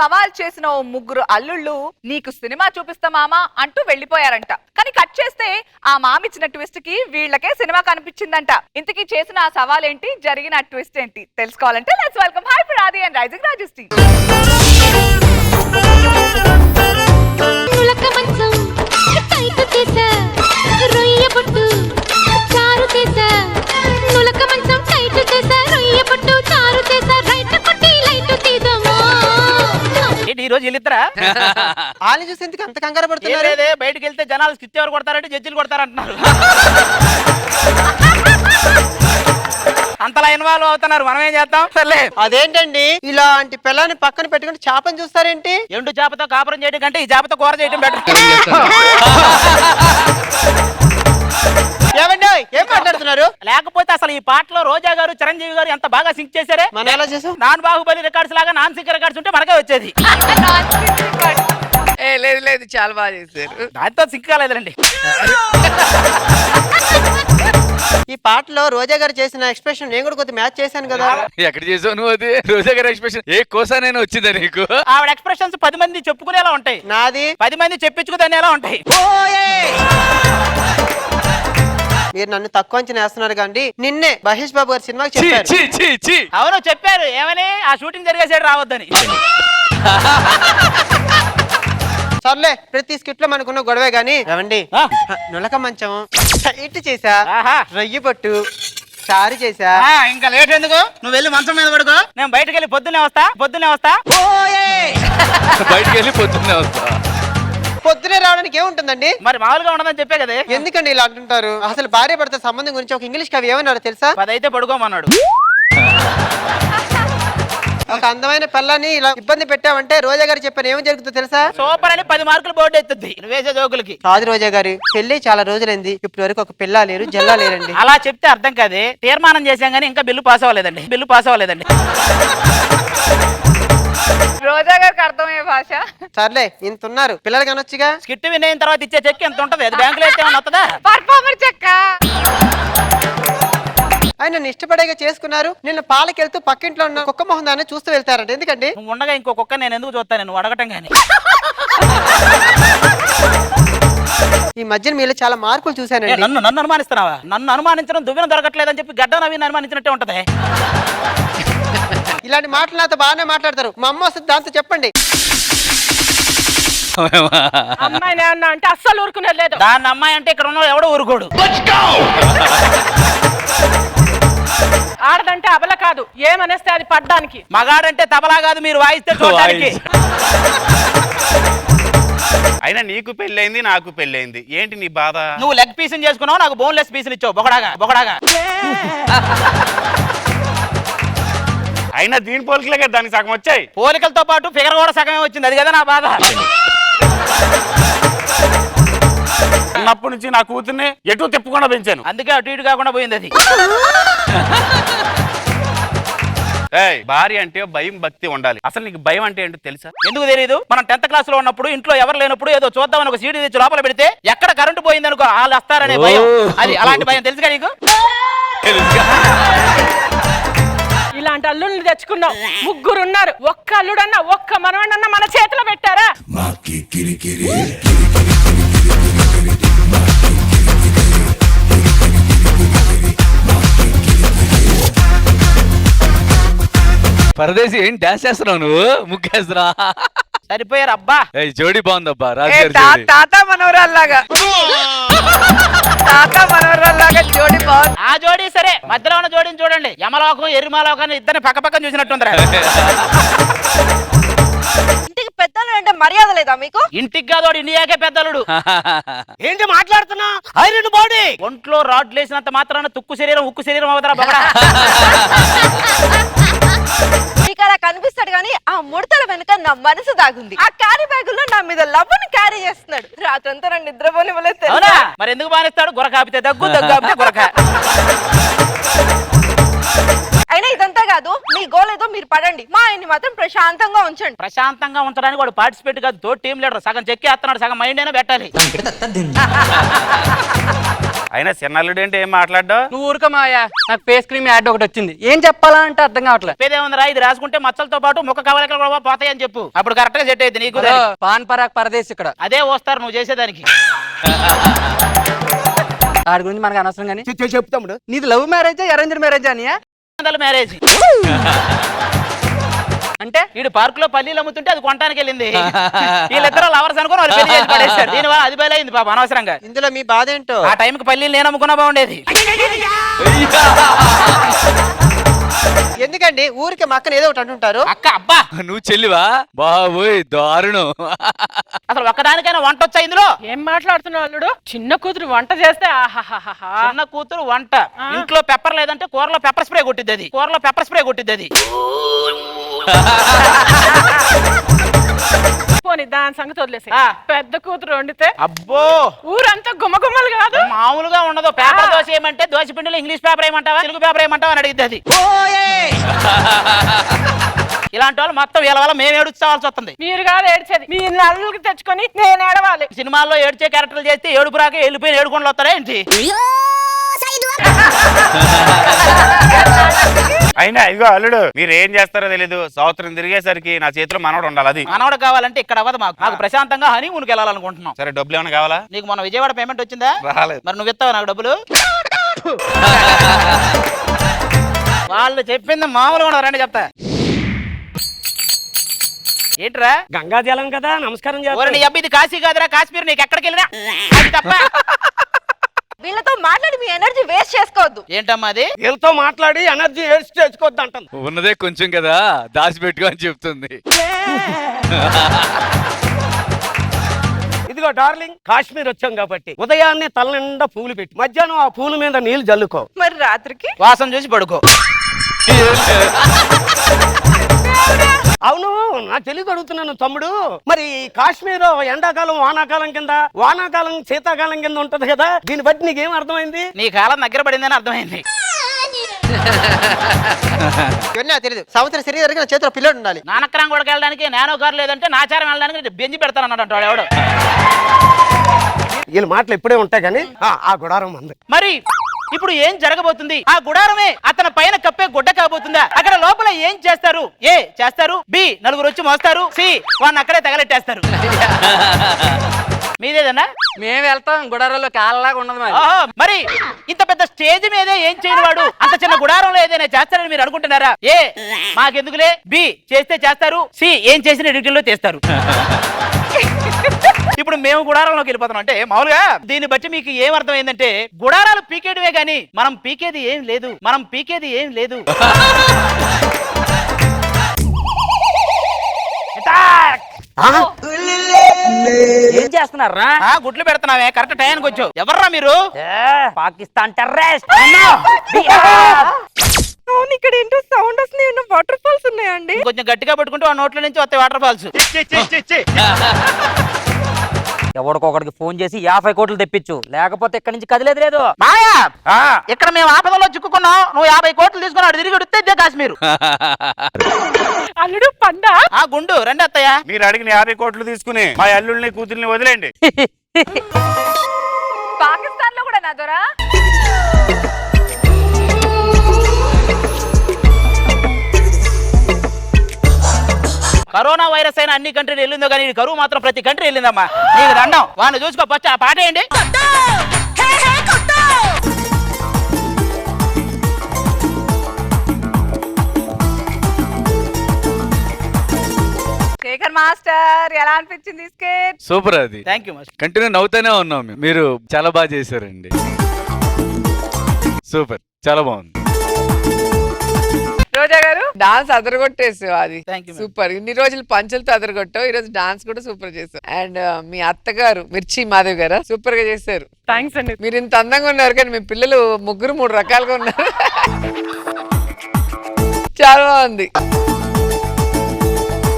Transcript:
సవాల్ చేసిన ఓ ముగ్గురు అల్లుళ్ళు నీకు సినిమా చూపిస్తా మామా అంటూ వెళ్ళిపోయారంట. కానీ కట్ చేస్తే ఆ మామిచ్చిన ట్విస్ట్ కి వీళ్ళకే సినిమా కనిపించిందంట. ఇంతకీ చేసిన ఆ సవాల్ ఏంటి, జరిగిన ఆ ట్విస్ట్ ఏంటి తెలుసుకోవాలంటే లెట్స్ వెల్కమ్ హై ఫర్ ఆది అండ్ రైజింగ్ రాజశ్రీ. ఈ రోజు వెళ్ళిద్దరా వాళ్ళని చూసి ఎందుకు అంత కంగారు పడుతున్నారు? బయటకు వెళ్తే జనాలు స్కిచ్ ఎవరు కొడతారంటే జడ్జిలు కొడతారంటున్నారు. అంతలా ఇన్వాల్వ్ అవుతున్నారు, మనం ఏం చేద్దాం? సర్లే. అదేంటండి ఇలాంటి పిల్లని పక్కన పెట్టుకుని చేపని చూస్తారేంటి? ఎండు చేపతో కాపురం చేయడం కంటే ఈ చేపతో కూర చేయడం బెటర్. ఏం మాట్లాడుతున్నారు? లేకపోతే అసలు ఈ పాటలో రోజా గారు చిరంజీవి గారు ఎంత బాగా సింక్ చేశారే. మనం ఎలా చేసాం? నాన్ బాహుబలి రికార్డ్స్ లాగా నాన్ సింక్ రికార్డ్స్ ఉంటే మనకే వచ్చేది. లేదు లేదు చాలా బాగా చేశారు. దాంతో సింక్ కాలేదండి. ఈ పాటలో రోజా గారు చేసిన ఎక్స్ప్రెషన్ నేను కూడా కొద్దిగా మ్యాచ్ చేశాను కదా. ఎక్కడ చేసావు నువ్వు? అది రోజా గారి ఎక్స్ప్రెషన్ ఏ కోసానైనా వచ్చిందా నీకు? ఆవిడ ఎక్స్ప్రెషన్స్ 10 మంది చెప్పుకునేలా ఉంటాయి, నాది 10 మంది చెప్పించుకునేలా ఉంటాయి. మీరు నన్ను తక్కువ అంచనా వేస్తున్నారు కానీ నిన్నే మహేష్ బాబు గారి సినిమాకి చెప్పారు. అవును చెప్పారు, ఏమని ఆ షూటింగ్ జరిగే సైడ్ రావద్దని. సర్లే, ప్రతి స్కిట్ లో మనకున్న గొడవే గానీ ఏమండి, నులక మంచం ఇటు చేసా, రొయ్యి పట్టు చారు చేసా. ఇంకా లేట్ ఎందుకు, నువ్వు వెళ్ళి మంచం మీద పడుకో, నేను బయటకు వెళ్ళి పొద్దున్నే వస్తా. బయటకు వెళ్ళి పొద్దున్నే వస్తా. పొద్దునే రావడానికి ఏముంటుందండి? మరి మామూలుగా ఉండదని చెప్పే కదా. ఎందుకండి ఇలా అంటుంటారు? అసలు భార్య భర్త సంబంధం గురించి ఒక ఇంగ్లీష్ కవి ఏమన్నాడు తెలుసా? 10 అయితే పడుకోమన్నాడు. ఒక అందమైన పిల్లని ఇలా ఇబ్బంది పెట్టావంటే రోజా గారు చెప్పారు ఏం జరుగుతుందో తెలుసా? సూపర్ అని 10 మార్కులు బోర్డు ఎత్తుద్ది నువ్వేసే జోకులకి. కాదు రోజా గారు, పెళ్లి చాలా రోజులైంది, ఇప్పటి వరకు ఒక పిల్ల లేరు, జల్లా లేరండి. అలా చెప్తే అర్థం కాదే. తీర్మానం చేశాం కానీ ఇంకా బిల్లు పాస్ అవ్వలేదండి. రోజా గారికి అర్థమయ్యే భాష. సర్లే, ఇంత ఉన్నారు, పిల్లలు కనొచ్చుగా. స్కిట్ విన్ అయిన తర్వాత ఇచ్చే చెక్ ఎంత ఉంటది? అది బ్యాంకులో అయితే ఏమన్నా వస్తుందా? పర్ఫార్మర్ చెక్క. ఆయన నన్ను ఇష్టపడేగా చేసుకున్నారు. నిన్న పాలకెళ్తూ పక్కింట్లో ఉన్న కుక్క మొహం దాన్ని చూస్తూ వెళ్తారంట. ఎందుకండి? నువ్వు ఉండగా ఇంకో కుక్క నేను ఎందుకు చూస్తాను, నువ్వు అడగటం కానీ. ఈ మధ్యన మీలో చాలా మార్పులు చూశానండి. నన్ను అనుమానిస్తున్నావా? నన్ను అనుమానించడం దువ్వెన దొరకట్లేదని చెప్పి గడ్డ నవీన్ అనుమానించినట్టే ఉంటది. ఇలాంటి మాటలు నాతో బాగానే మాట్లాడతారు. మా అమ్మ వస్తుంది, దాంతో చెప్పండి. అమ్మాయిని అన్నా అంటే అస్సలు ఊరుకునేది లేదు. దాన్ని అమ్మాయి అంటే ఇక్కడ ఉన్న ఎవడో ఊరుకోడు. ఆడదంటే అబల కాదు, ఏమనేస్తే అది పడ్డానికి. మగాడంటే తబలా కాదు, మీరు వాయిస్తే చూడడానికి. అయినా నీకు పెళ్ళైంది, నాకు పెళ్ళైంది, ఏంటి నీ బాధ? నువ్వు లెగ్ పీసులు చేసుకున్నావు, నాకు బోన్లెస్ పీసులు ఇచ్చావు. బొగడాగా అయినా దీని పోలికలే దానికి సగం వచ్చాయి. పోలికలతో పాటు ఫిగర్ కూడా సగమే వచ్చింది, అది కదా నా బాధ. అన్నప్పటి నుంచి నా కూతుర్ని ఎటు తిప్పకుండా పెంచాను, అందుకే అటు ఇటు కాకుండా పోయింది అది. భార్య అంటే భయం భక్తి ఉండాలి. అసలు నీకు భయం అంటే ఏంటో తెలుసా? ఎందుకు తెలియదు? మనం 10th క్లాస్ లో ఉన్నప్పుడు ఇంట్లో ఎవరు లేనప్పుడు ఏదో చూద్దామని ఒక సీడీ తెచ్చి లోపల పెడితే ఎక్కడ కరెంటు పోయింది అనుకో వాళ్ళు వస్తారనే భయం. అది అలాంటి భయం తెలుసుగా నీకు? ఇలాంటి అల్లుళ్ళు తెచ్చుకున్నాం, ముగ్గురు ఉన్నారు. ఒక్క అల్లుడన్నా ఒక్క మనవడన్నా మన చేతిలో పెట్టారా? పరదేశి ఏం డాన్స్ చేస్తున్నావు నువ్వు? ముగ్గేస్తున్నా సరిపోయారు అబ్బా. జోడీ బాగుందబ్బా. తాత మనవరాల్లాగా జోడీ బాగుంది. ఆ జోడీ సరే, మధ్యలో ఉన్న జోడీని చూడండి. యమలోకం ఎరుమలోకం ఇద్దరిని పక్క పక్కన చూసినట్టుందిరా. ఇంటికి పెద్దలు అంటే మర్యాద లేదా మీకు? ఇంటికి కాదోడు ఇండియాకే పెద్దలుడు. ఏంటి మాట్లాడుతున్నా? ఐరన్ బాడీ ఒంట్లో రాడ్లు వేసినంత మాత్రాన తుక్కు శరీరం ఉక్కు శరీరం అవుతారా బొగడా? మీకు అలా కనిపిస్తాడు కానీ ఆ ముడతల వెనుక నా మనసు దాగుంది. ఆ క్యారీ బ్యాగ్ లో నా మీద లవ్ ని క్యారీ చేస్తున్నాడు. రాత్రంతా నన్ను నిద్రపోనివ్వలేదు. మరి ఎందుకు బానిస్తాడు? గుర కాపితే దగ్గు, దగ్గు కాపితే గురక. అయినా ఇదంతా కాదు, మీ గోల్ ఏదో మీరు పడండి, మా ఆయన్ని మాత్రం ప్రశాంతంగా ఉంచండి. ప్రశాంతంగా ఉంచడానికి వాడు పార్టిసిపేట్ కాదు, తో టీం లీడర్. సగం చెక్కేస్తున్నాడు, సగం మైండ్ అయినా పెట్టాలి. అయినా చిన్నల్లుడు ఏంటి ఏం మాట్లాడ్డా? నువ్వు ఊరుకోమాయా, నాకు ఫేస్ క్రీమ్ యాడ్ ఒకటి వచ్చింది, ఏం చెప్పాలా అంటే అర్థం కావట్లేదు. పేదేముందిరా, ఇది రాసుకుంటే మచ్చలతో పాటు ముఖ కవలికలు కూడా పోతాయని చెప్పు, అప్పుడు కరెక్ట్ గా సెట్ అయింది నీకు. పాన్ పరాక్ పరదేశ్ ఇక్కడ అదే వస్తారు నువ్వు చేసేదానికి. వాడి గురించి మనకు అనవసరం కానీ చెప్తాముడు. నీది లవ్ మ్యారేజా అరేంజ్ మ్యారేజా అనియా? మ్యారేజ్ అంటే వీడు పార్క్ లో పల్లీలు అమ్ముతుంటే అది కొనడానికి వెళ్ళింది. వీళ్ళిద్దరు లవర్స్ అనుకుని వాళ్ళు పెళ్లి చేసి పడేస్తారు. దీనివల్ల అది బయలైంది పాప అనవసరంగా. ఇందులో మీ బాధ ఏంటో? ఆ టైంకి పల్లీలు నేను అమ్ముకున్నా బాగుండేది. ఎందుకండి ఊరికి మా అక్కని ఏదో ఒకటి అంటుంటారు. అక్క అబ్బా నువ్వు చెల్లివా? బాబోయ్ దారుణం. అసలు ఒక్కదానికైనా వంట వచ్చా ఇందులో? ఏం మాట్లాడుతున్నావు అల్లుడు? చిన్న కూతురు వంట చేస్తే ఆహాహాహా. చిన్న కూతురు వంట, ఇంట్లో పెప్పర్ లేదంటే కూరలో పెప్పర్ స్ప్రే కొట్టిద్ది అది, కూరలో పెప్పర్ స్ప్రే కొట్టిద్ది అది. పోనీ దాని సంగతి వదిలేసి ఆ. పెద్ద కూతురు వండితే అబ్బో ఊరంతా గుమ్మగుమ్మలు కాదు. మామూలుగా ఉండదు. పేపర్ దోశ ఏమంటే దోశ పిండిలో ఇంగ్లీష్ పేపర్ ఏమంటావా తెలుగు పేపర్ ఏమంటావా అని అడిగిద్ది అది. ఇలాంటి వాళ్ళు మొత్తం వీళ్ళ వల్ల మేము ఏడుచాల్సి వస్తుంది. మీరు కాదు ఏడ్చేది, మీ నల్లుకి తెచ్చుకొని నేను ఏడవాలి. సినిమాల్లో ఏడ్చే క్యారెక్టర్లు చేస్తే ఏడుపు రాక వెళ్ళిపోయిన ఏడుకుండా వస్తారా ఏంటి? అయినా ఇదిగో అల్లుడు, మీరు ఏం చేస్తారో తెలీదు, సంవత్సరం తిరిగేసరికి నా చేతిలో మనవడు ఉండాలి. అది మనవడు కావాలంటే ఇక్కడ అవ్వదు మాకు. మాకు ప్రశాంతంగా హనీమూన్కి వెళ్ళాలనుకుంటున్నాం. సరే, డబ్బులు ఏమైనా కావాలా? నీకు మొన్న విజయవాడ పేమెంట్ వచ్చిందా? రాలేదు. మరి నువ్వు ఇస్తావు నాకు డబ్బులు? వాళ్ళు చెప్పింది మామూలుగా ఉండదు, రండి చెప్తా. ఏంట్రా గంగా జలం కదా, నమస్కారం ఓరి నీ అబ్బా, ఇది కాశీ కాదురా కాశ్మీర్, నీకు ఎక్కడికి వెళ్ళినా అది తప్ప. వీళ్ళతో మాట్లాడి మీ ఎనర్జీ వేస్ట్ చేసుకోవద్దు. ఏంటమ్మా అది? వీళ్ళతో మాట్లాడి ఎనర్జీ వేస్ట్ చేసుకోవద్దు అంటాను. ఉన్నదే కొంచెం కదా, దాచిపెట్టుకో అని చెప్తుంది. ఇదిగో డార్లింగ్, కాశ్మీర్ వచ్చాం కాబట్టి ఉదయాన్నే తల నిండా పూలు పెట్టి మధ్యాహ్నం ఆ పూల మీద నీళ్లు జల్లుకో. మరి రాత్రికి వాసన చూసి పడుకో. అవును, నా తెలియదు అడుగుతున్నాను తమ్ముడు, మరి కాశ్మీర్ ఎండాకాలం వానాకాలం కింద, వానాకాలం శీతాకాలం కింద ఉంటది కదా, దీన్ని బట్టి నీకేం అర్థమైంది? నీ కాలం దగ్గర పడిందని అర్థమైంది. ఇవన్నీ నాకు తెలియదు. సంవత్సరం శరీరం జరిగిన చేతిలో పిల్లడు ఉండాలి. నానక్రం కూడా వెళ్ళడానికి నానో కారు లేదంటే నాచారం వెళ్ళడానికి బెంజి పెడతానన్నాడు వాడు ఎవడు. వీళ్ళ మాటలు ఇప్పుడే ఉంటాయి కానీ ఆ గుడారం ఉంది. మరి ఇప్పుడు ఏం జరగబోతుంది? ఆ గుడారమే అతని పైన కప్పే గుడ్డ కాబోతుందా? అక్కడ లోపల ఏం చేస్తారు? ఏ చేస్తారు, బి నలుగురు వచ్చి మోస్తారు, సి వాడిని అక్కడే తగలెట్టేస్తారు. మీదేదన్నా? మేము వెళ్తాం, గుడారాల్లో కాళ్ళలాగా ఉండదు మరి. ఆహా, మరి ఇంత పెద్ద స్టేజ్ మీదే ఏం చేయని వాడు అంత చిన్న గుడారంలో ఏదైనా చేస్తారని మీరు అనుకుంటున్నారా? ఏ మాకెందుకులే, బి చేస్తే చేస్తారు, సి ఏం చేసిన ఎడిటింగ్ లో చేస్తారు. ఇప్పుడు మేము గుడారంలోకి వెళ్ళిపోతాం. అంటే మామూలుగా దీన్ని బట్టి మీకు ఏం అర్థమైందంటే గుడారాలు పీకేయడమే గానీ మనం పీకేది ఏం లేదు, మనం పీకేది ఏం లేదు. ఏం చేస్తున్నారా? గుడ్లు పెడుతున్నావే, కరెక్ట్ టైంకి వచ్చావు. ఎవర్రా మీరు? పాకిస్తాన్ టెర్రరిస్ట్. అవును, ఇక్కడ ఏంటో సౌండ్ వస్తున్నాయి. వాటర్ ఫాల్స్ ఉన్నాయండి. కొంచెం గట్టిగా పట్టుకుంటే ఆ నోట్ల నుంచి వస్తాయి వాటర్ ఫాల్స్. ఎవడికొకడికి ఫోన్ చేసి 50 కోట్లు తెప్పించు, లేకపోతే ఇక్కడి నుంచి కదిలేదు లేదు. మాయా, ఇక్కడ మేము ఆపదలో చిక్కుకున్నాం, నువ్వు 50 కోట్లు తీసుకున్నాడు తిరిగి ఉడితే ఇదే కాశ్మీర్. అల్లుడు పండా ఆ గుండు రండి అత్తయ్య. మీరు అడిగిన 50 కోట్లు తీసుకుని మా అల్లుల్ని కూతుర్ని వదిలేండి. పాకిస్తాన్ లో కూడా నా దొరా. కరోనా వైరస్ అయినా అన్ని కంట్రీలు వెళ్ళిందో కానీ ఈ కరువు మాత్రం ప్రతి కంట్రీ వెళ్ళిందమ్మా. నీకు దండం. వాడిని చూసుకో, ఫస్ట్ ఆ పాట ఏంటి? శేఖర్ మాస్టర్ ఎలా అనిపించింది స్కెచ్? సూపర్. అది థ్యాంక్ యూ మాస్టర్. కంటిన్యూ నవ్వుతూనే ఉన్నాం మేము. మీరు చాలా బాగా చేశారండి. సూపర్, చాలా బాగుంది. రోజా గారు డాన్స్ అదరగొట్టేసావు. అది Thank you, ma'am. సూపర్. ఇన్ని రోజులు పంచులతో అదరగొట్టావు, ఈ రోజు డాన్స్ కూడా సూపర్ చేసావు. అండ్ మీ అత్తగారు మిర్చి మాధవ్ గారు సూపర్ గా చేశారు. థ్యాంక్స్ అండి. మీరు ఇంత అందంగా ఉన్నారు కానీ మీ పిల్లలు 3 రకాలుగా ఉన్నారు. చాలా బాగుంది.